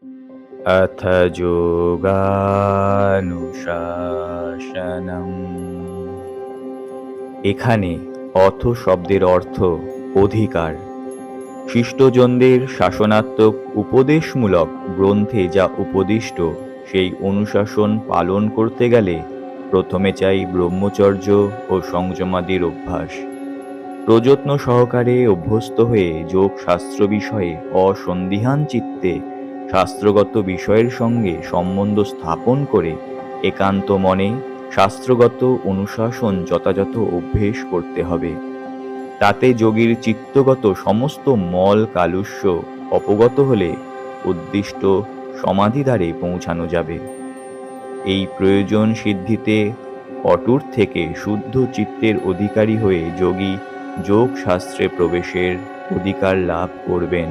अथ যোগানুশাসনম। এখানে অথ শব্দের অর্থ অধিকার। শিষ্টজনদের শাসনাত্মক উপদেশমূলক গ্রন্থে যা উপদিষ্ট সেই অনুশাসন পালন করতে গেলে প্রথমে চাই ব্রহ্মচর্য ও সংযমাদির অভ্যাস। প্রযত্ন সহকারে অভ্যস্ত হয়ে যোগ শাস্ত্র বিষয়ে অসন্দিহান চিত্তে শাস্ত্রগত বিষয়ের সঙ্গে সম্বন্ধ স্থাপন করে একান্ত মনে শাস্ত্রগত অনুশাসন যথাযথ অভ্যেস করতে হবে। তাতে যোগীর চিত্তগত সমস্ত মল কালুষ্য অপগত হলে উদ্দিষ্ট সমাধিদ্বারে পৌঁছানো যাবে। এই প্রয়োজন সিদ্ধিতে অটুট থেকে শুদ্ধ চিত্তের অধিকারী হয়ে যোগী যোগ শাস্ত্রে প্রবেশের অধিকার লাভ করবেন।